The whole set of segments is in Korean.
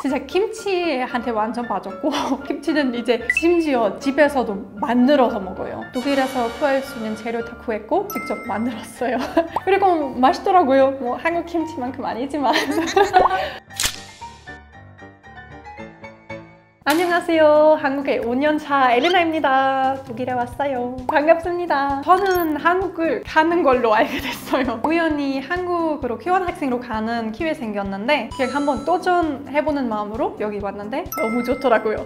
진짜 김치한테 완전 빠졌고 김치는 이제 심지어 집에서도 만들어서 먹어요. 독일에서 구할 수 있는 재료 다 구했고 직접 만들었어요. 그리고 맛있더라고요. 뭐 한국 김치만큼 아니지만. 안녕하세요. 한국에 5년차 엘레나입니다. 독일에 왔어요. 반갑습니다. 저는 한국을 가는 걸로 알게 됐어요. 우연히 한국으로 교환학생으로 가는 기회 생겼는데 그냥 한번 도전해보는 마음으로 여기 왔는데 너무 좋더라고요.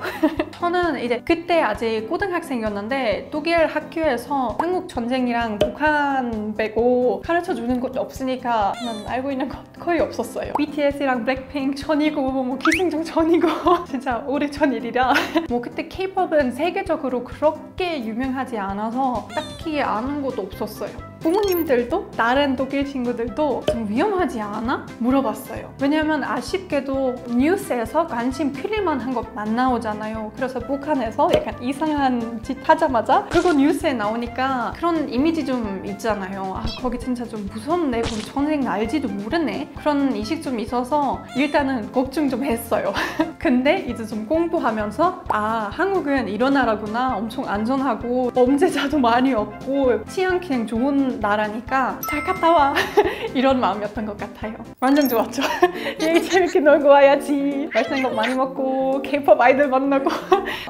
저는 이제 그때 아직 고등학생이었는데 독일 학교에서 한국 전쟁이랑 북한 빼고 가르쳐주는 것도 없으니까 저는 알고 있는 것 거의 없었어요. BTS랑 블랙핑크 전이고 뭐 기생충 전이고 진짜 오래전 일이라 뭐 그때 K-POP은 세계적으로 그렇게 유명하지 않아서 딱히 아는 것도 없었어요. 부모님들도 다른 독일 친구들도 좀 위험하지 않아? 물어봤어요. 왜냐면 아쉽게도 뉴스에서 관심 끌릴만 한 것 안 나오잖아요. 그래서 북한에서 약간 이상한 짓 하자마자 그거 뉴스에 나오니까 그런 이미지 좀 있잖아요. 아 거기 진짜 좀 무섭네, 거기 전쟁 날지도 모르네, 그런 인식 좀 있어서 일단은 걱정 좀 했어요. 근데 이제 좀 공부하면서 아 한국은 이런 나라구나, 엄청 안전하고 범죄자도 많이 없고 치안 그냥 좋은 나라니까 잘 갔다 와. 이런 마음이었던 것 같아요. 완전 좋았죠. 여기 재밌게 놀고 와야지, 맛있는 거 많이 먹고 K-POP 아이돌 만나고.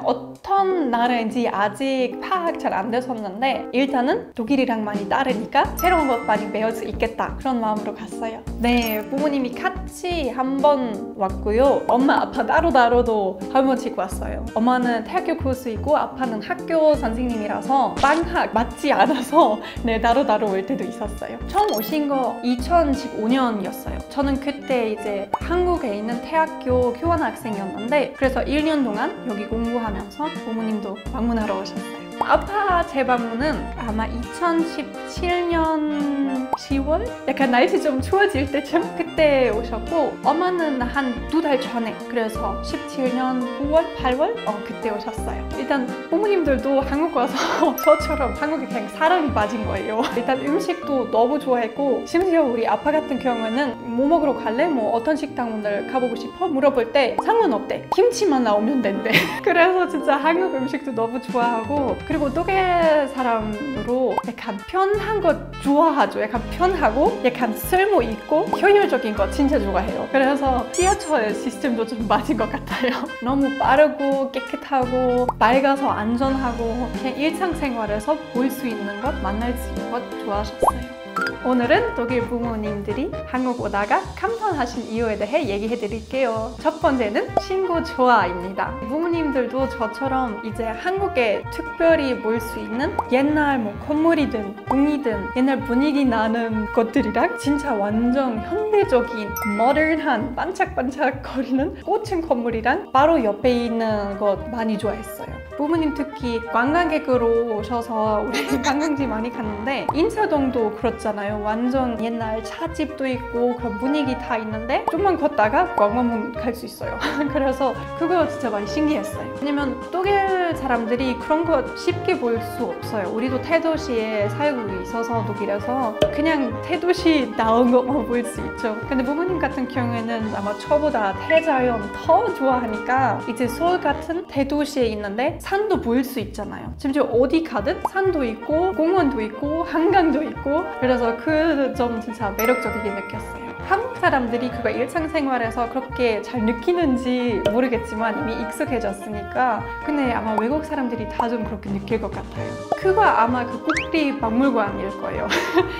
어떤 나라인지 아직 파악 잘 안 됐었는데 일단은 독일이랑 많이 다르니까 새로운 것 많이 배울 수 있겠다, 그런 마음으로 갔어요. 네, 부모님이 같이 한 번 왔고요. 엄마 아빠 따로따로도 한 번씩 왔어요. 엄마는 대학교 교수이고 아빠는 학교 선생님이라서 방학 맞지 않아서 네 따로따로 올 때도 있었어요. 처음 오신 거 2015년이었어요. 저는 그때 이제 한국에 있는 대학교 교환학생이었는데 그래서 1년 동안 여기 공부하면서 부모님도 방문하러 오셨어요. 아빠 재방문은 아마 2017년 10월? 약간 날씨 좀 추워질 때쯤 그때 오셨고 엄마는 한 2달 전에, 그래서 17년 9월? 8월? 그때 오셨어요. 일단 부모님들도 한국 와서 저처럼 한국에 그냥 사랑이 빠진 거예요. 일단 음식도 너무 좋아했고 심지어 우리 아빠 같은 경우는 뭐 먹으러 갈래? 뭐 어떤 식당 오늘 가보고 싶어? 물어볼 때 상관없대. 김치만 나오면 된대. 그래서 진짜 한국 음식도 너무 좋아하고 그리고 독일 사람으로 약간 편한 거 좋아하죠. 약간 편하고 약간 쓸모 있고 효율적인 거 진짜 좋아해요. 그래서 지하철 시스템도 좀 맞은 것 같아요. 너무 빠르고 깨끗하고 맑아서 안전하고 그냥 일상생활에서 볼 수 있는 것, 만날 수 있는 것 좋아하셨어요. 오늘은 독일 부모님들이 한국 오다가 감탄하신 이유에 대해 얘기해 드릴게요. 첫 번째는 친구 좋아입니다. 부모님들도 저처럼 이제 한국에 특별히 볼 수 있는 옛날 뭐 건물이든 동이든 옛날 분위기 나는 것들이랑 진짜 완전 현대적인 모던한 반짝반짝거리는 고층 건물이랑 바로 옆에 있는 것 많이 좋아했어요. 부모님 특히 관광객으로 오셔서 우리 관광지 많이 갔는데 인사동도 그렇잖아요. 완전 옛날 차집도 있고 그런 분위기 다 있는데 좀만 걷다가 광화문 갈 수 있어요. 그래서 그거 진짜 많이 신기했어요. 왜냐면 독일 사람들이 그런 거 쉽게 볼 수 없어요. 우리도 대도시에 살고 있어서 독일에서 그냥 대도시 나온 것만 볼 수 있죠. 근데 부모님 같은 경우에는 아마 저보다 대자연 더 좋아하니까 이제 서울 같은 대도시에 있는데 산도 보일 수 있잖아요. 심지어 어디 가든 산도 있고 공원도 있고 한강도 있고 그래서 그 점 진짜 매력적이게 느꼈어요. 한국 사람들이 그거 일상생활에서 그렇게 잘 느끼는지 모르겠지만 이미 익숙해졌으니까 근데 아마 외국 사람들이 다 좀 그렇게 느낄 것 같아요. 그거 아마 그 국립 박물관일 거예요.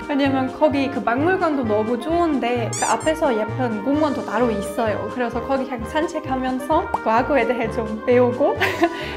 왜냐면 거기 그 박물관도 너무 좋은데 그 앞에서 예쁜 공원도 따로 있어요. 그래서 거기 그냥 산책하면서 과거에 대해 좀 배우고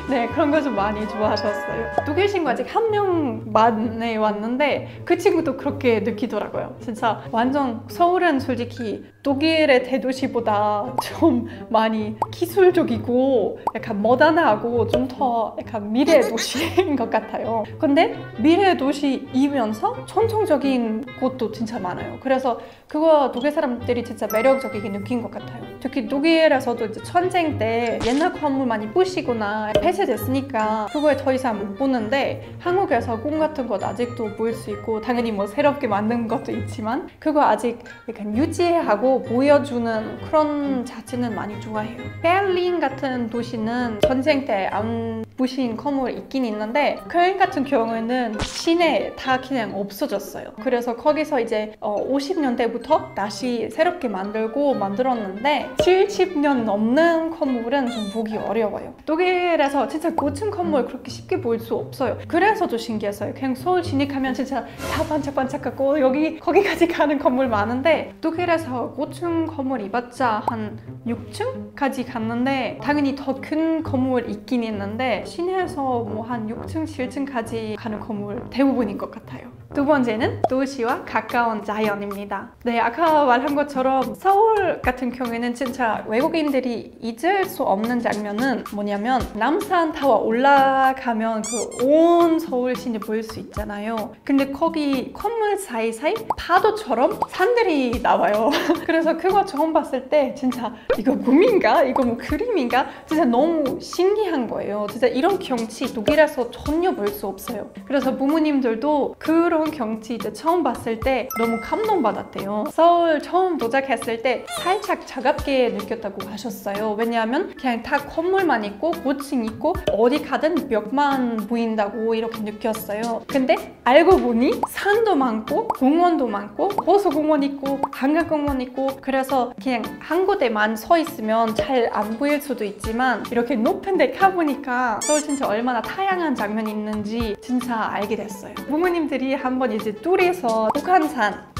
네 그런 거 좀 많이 좋아하셨어요. 독일 친구 아직 한 명만에 왔는데 그 친구도 그렇게 느끼더라고요. 진짜 완전 서울은 솔직히 독일의 대도시보다 좀 많이 기술적이고 약간 모던하고 좀 더 약간 미래 도시인 것 같아요. 근데 미래 도시이면서 전통적인 곳도 진짜 많아요. 그래서 그거 독일 사람들이 진짜 매력적이게 느낀 것 같아요. 특히 독일에서도 이제 전쟁 때 옛날 건물 많이 부시거나 폐쇄됐으니까 그거에 더 이상 못 보는데 한국에서 꿈 같은 것 아직도 보일 수 있고 당연히 뭐 새롭게 만든 것도 있지만 그거 아직 약간 유지하고 보여주는 그런 자체는 많이 좋아해요. 베를린 같은 도시는 전쟁 때 안 부신 건물이 있긴 있는데 콜린 같은 경우에는 시내 다 그냥 없어졌어요. 그래서 거기서 이제 50년대부터 다시 새롭게 만들었는데 70년 넘는 건물은 좀 보기 어려워요. 독일에서 진짜 고층 건물 그렇게 쉽게 볼 수 없어요. 그래서 더 신기했어요. 그냥 서울 진입하면 진짜 다 반짝반짝하고 거기까지 가는 건물 많은데 독일에서 고층 건물 이봤자 한 6층까지 갔는데 당연히 더 큰 건물 있긴 있는데 시내에서 뭐 한 6층, 7층까지 가는 건물 대부분인 것 같아요. 두 번째는 도시와 가까운 자연입니다. 네, 아까 말한 것처럼 서울 같은 경우에는 진짜 외국인들이 잊을 수 없는 장면은 뭐냐면 남산타워 올라가면 그 온 서울 시내 보일 수 있잖아요. 근데 거기 건물 사이사이 파도처럼 산들이 나와요. 그래서 그거 처음 봤을 때 진짜 이거 꿈인가? 이거 뭐 그림인가? 진짜 너무 신기한 거예요. 진짜 이런 경치 독일에서 전혀 볼 수 없어요. 그래서 부모님들도 그런 경치 이제 처음 봤을 때 너무 감동받았대요. 서울 처음 도착했을 때 살짝 차갑게 느꼈다고 하셨어요. 왜냐하면 그냥 다 건물만 있고 고층 있고 어디 가든 벽만 보인다고 이렇게 느꼈어요. 근데 알고 보니 산도 많고 공원도 많고 호수공원 있고 한강공원 있고 그래서 그냥 한 곳에만 서 있으면 잘 안 보일 수도 있지만 이렇게 높은 데 가보니까 서울 진짜 얼마나 다양한 장면이 있는지 진짜 알게 됐어요. 부모님들이 한번 이제 둘이서 북한산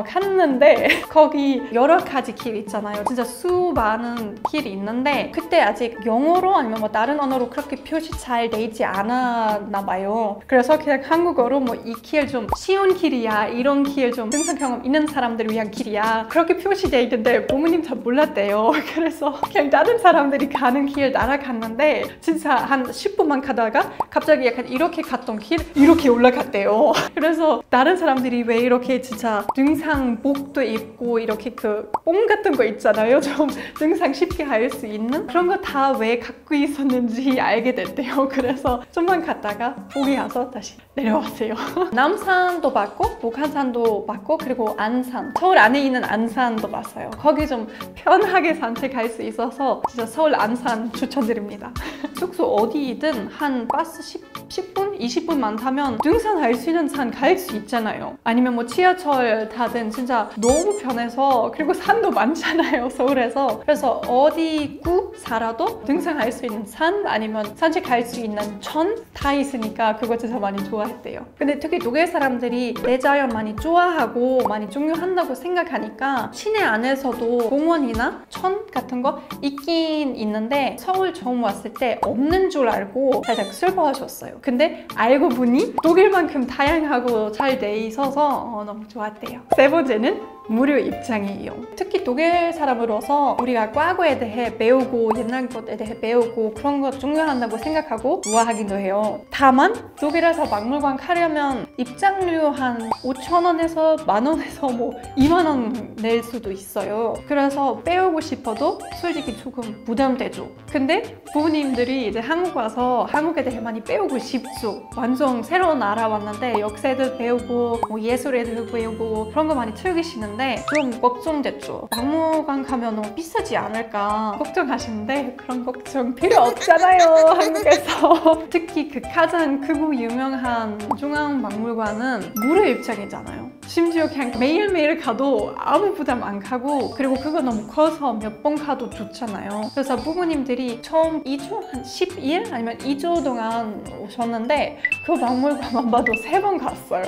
갔는데 거기 여러 가지 길 있잖아요. 진짜 수많은 길이 있는데 그때 아직 영어로 아니면 뭐 다른 언어로 그렇게 표시 잘 돼 있지 않았나 봐요. 그래서 그냥 한국어로 뭐 이 길 좀 쉬운 길이야, 이런 길 좀 등산 경험 있는 사람들을 위한 길이야 그렇게 표시돼 있는데 부모님 잘 몰랐대요. 그래서 그냥 다른 사람들이 가는 길 날아갔는데 진짜 한 10분만 가다가 갑자기 약간 이렇게 갔던 길 이렇게 올라갔대요. 그래서 다른 사람들이 왜 이렇게 진짜 등산복도 입고 이렇게 그 뽕 같은 거 있잖아요. 좀 등산 쉽게 할 수 있는 그런 거 다 왜 갖고 있었는지 알게 됐대요. 그래서 좀만 갔다가 포기해서 다시 내려왔어요. 남산도 봤고 북한산도 봤고 그리고 안산 서울 안에 있는 안산도 봤어요. 거기 좀 편하게 산책할 수 있어서 진짜 서울 안산 추천드립니다. 숙소 어디든 한 버스 10분? 20분만 타면 등산할 수 있는 산 갈 수 있잖아요. 아니면 뭐 지하철 타든 진짜 너무 편해서 그리고 산도 많잖아요 서울에서. 그래서 어디 구 살아도 등산할 수 있는 산 아니면 산책할 수 있는 천 다 있으니까 그거 진짜 많이 좋아했대요. 근데 특히 독일 사람들이 대자연 많이 좋아하고 많이 중요한다고 생각하니까 시내 안에서도 공원이나 천 같은 거 있긴 있는데 서울 처음 왔을 때 없는 줄 알고 살짝 슬퍼하셨어요. 근데 알고 보니 독일만큼 다양하고 잘 돼 있어서 너무 좋았대요. 세 번째는 무료 입장이에요. 특히 독일 사람으로서 우리가 과거에 대해 배우고 옛날 것에 대해 배우고 그런 거 중요하다고 생각하고 좋아하기도 해요. 다만 독일에서 박물관 가려면 입장료 한 5,000원에서 10,000원에서 뭐 20,000원 낼 수도 있어요. 그래서 배우고 싶어도 솔직히 조금 부담되죠. 근데 부모님들이 이제 한국 와서 한국에 대해 많이 배우고 싶죠. 완전 새로운 나라 왔는데 역사도 배우고 뭐 예술에도 배우고 그런 거 많이 즐기시는데 좀 걱정됐죠. 박물관 가면 너무 비싸지 않을까 걱정하시는데 그런 걱정 필요 없잖아요 한국에서. 특히 그 가장 크고 유명한 중앙박물관은 무료 입장이잖아요. 심지어 그냥 매일매일 가도 아무 부담 안 가고 그리고 그거 너무 커서 몇 번 가도 좋잖아요. 그래서 부모님들이 처음 2주? 한 10일? 아니면 2주 동안 오셨는데 그 박물관만 봐도 3번 갔어요.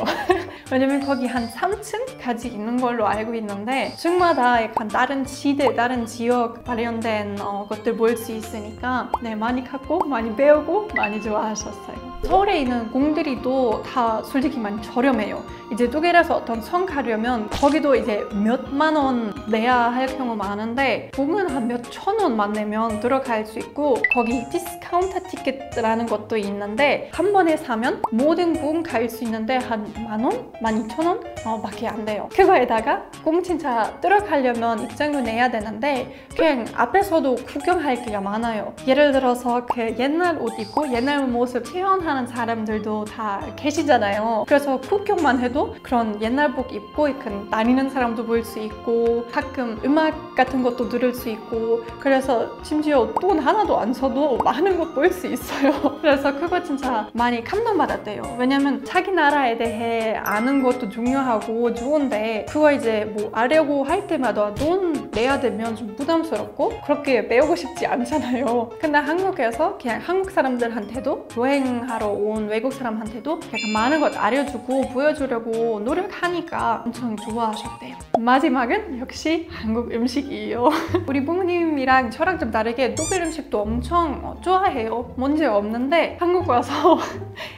왜냐면 거기 한 3층까지 있는 걸로 알고 있는데 층마다 약간 다른 지대, 다른 지역 관련된 것들 볼 수 있으니까 네, 많이 갔고 많이 배우고 많이 좋아하셨어요. 서울에 있는 공들이도 다 솔직히 많이 저렴해요. 이제 독일에서 어떤 성 가려면 거기도 이제 몇만 원 내야 할 경우 많은데 북은 한 몇천 원만 내면 들어갈 수 있고 거기 디스카운트 티켓이라는 것도 있는데 한 번에 사면 모든 북 갈 수 있는데 한 만 원? 12,000원? 밖에 안 돼요. 그거에다가 북 진짜 들어가려면 입장료 내야 되는데 그냥 앞에서도 구경할 게 많아요. 예를 들어서 그 옛날 옷 입고 옛날 모습 체험하는 사람들도 다 계시잖아요. 그래서 구경만 해도 그런 옛날 복 입고 다니는 사람도 볼 수 있고 가끔 음악 같은 것도 들을 수 있고 그래서 심지어 돈 하나도 안 써도 많은 것 볼 수 있어요. 그래서 그거 진짜 많이 감동받았대요. 왜냐면 자기 나라에 대해 아는 것도 중요하고 좋은데 그거 이제 뭐 알려고 할 때마다 돈 내야 되면 좀 부담스럽고 그렇게 배우고 싶지 않잖아요. 근데 한국에서 그냥 한국 사람들한테도 여행하러 온 외국 사람한테도 약간 많은 것 알려주고 보여주려고 노력하니까 엄청 좋아하셨대요. 마지막은 역시 한국 음식이에요. 우리 부모님이랑 저랑 좀 다르게 독일 음식도 엄청 좋아해요. 문제 없는데 한국 와서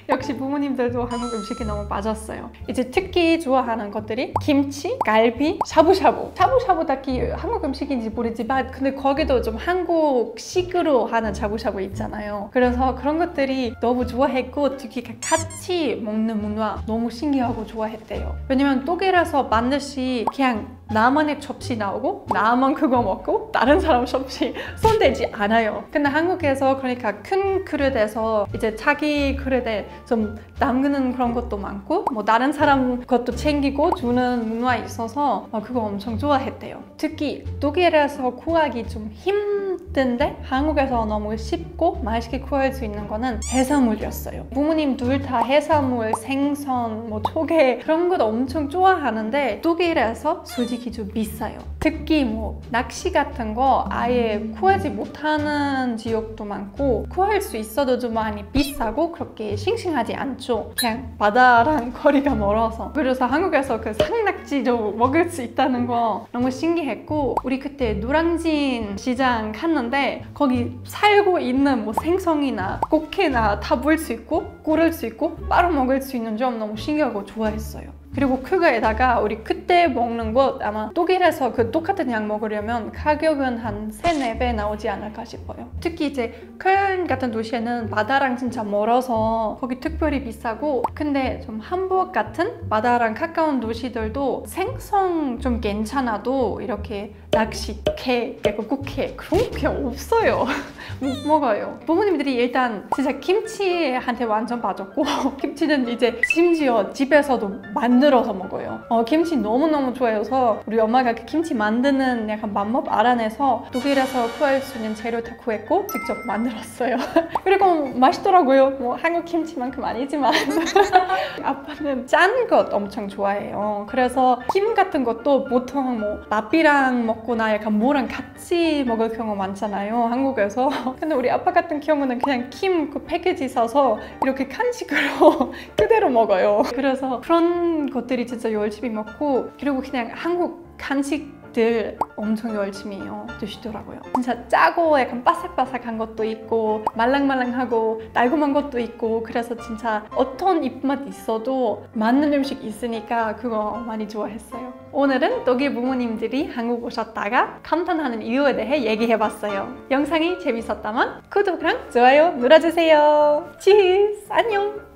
역시 부모님들도 한국 음식에 너무 빠졌어요. 이제 특히 좋아하는 것들이 김치, 갈비, 샤브샤브. 샤브샤브 딱히 한국 음식인지 모르지만 근데 거기도 좀 한국식으로 하는 샤브샤브 있잖아요. 그래서 그런 것들이 너무 좋아했고 특히 같이 먹는 문화 너무 신기하고 좋아했대요. 왜냐면 독일에서 반드시 그냥 나만의 접시 나오고 나만 그거 먹고 다른 사람 접시 손대지 않아요. 근데 한국에서 그러니까 큰 그릇에서 이제 자기 그릇에 좀 남기는 그런 것도 많고 뭐 다른 사람 것도 챙기고 주는 문화 있어서 그거 엄청 좋아했대요. 특히 독일에서 구하기 좀 힘든데 한국에서 너무 쉽고 맛있게 구할 수 있는 거는 해산물이었어요. 부모님 둘 다 해산물, 생선, 뭐 조개 그런 것도 엄청 좋아하는데 독일에서 솔직히 좀 비싸요. 특히 뭐 낚시 같은 거 아예 구하지 못하는 지역도 많고 구할 수 있어도 좀 많이 비싸고 그렇게 싱싱하지 않죠. 그냥 바다랑 거리가 멀어서. 그래서 한국에서 그 산낙지도 먹을 수 있다는 거 너무 신기했고 우리 그때 노량진 시장 갔는데 거기 살고 있는 뭐 생선이나 꽃게나 다 볼 수 있고 고를 수 있고 바로 먹을 수 있는 점 너무 신기하고 좋아했어요. 그리고 그거에다가 우리 그때 먹는 것 아마 독일에서 그 똑같은 양 먹으려면 가격은 한 3-4배 나오지 않을까 싶어요. 특히 이제 컬른 같은 도시에는 바다랑 진짜 멀어서 거기 특별히 비싸고 근데 좀 함부르크 같은 바다랑 가까운 도시들도 생선 좀 괜찮아도 이렇게 낚시, 게, 꽃게 그런 게 없어요. 못 먹어요. 부모님들이 일단 진짜 김치한테 완전 빠졌고 김치는 이제 심지어 집에서도 만들어서 먹어요. 김치 너무너무 좋아해서 우리 엄마가 그 김치 만드는 약간 방법 알아내서 독일에서 구할 수 있는 재료 다 구했고 직접 만들었어요. 그리고 맛있더라고요. 뭐 한국 김치만큼 아니지만 아빠는 짠 것 엄청 좋아해요. 그래서 김 같은 것도 보통 뭐 밥이랑 먹거나 약간 뭐랑 같이 먹을 경우 많잖아요. 한국에서. 근데 우리 아빠 같은 경우는 그냥 김 그 패키지 사서 이렇게 간식으로 그대로 먹어요. 그래서 그런 것들이 진짜 열심히 먹고 그리고 그냥 한국 간식들 엄청 열심히 드시더라고요. 진짜 짜고 약간 바삭바삭한 것도 있고 말랑말랑하고 달콤한 것도 있고 그래서 진짜 어떤 입맛 있어도 맞는 음식 있으니까 그거 많이 좋아했어요. 오늘은 독일 부모님들이 한국 오셨다가 감탄하는 이유에 대해 얘기해봤어요. 영상이 재밌었다면 구독이랑 좋아요 눌러주세요. 치즈! 안녕!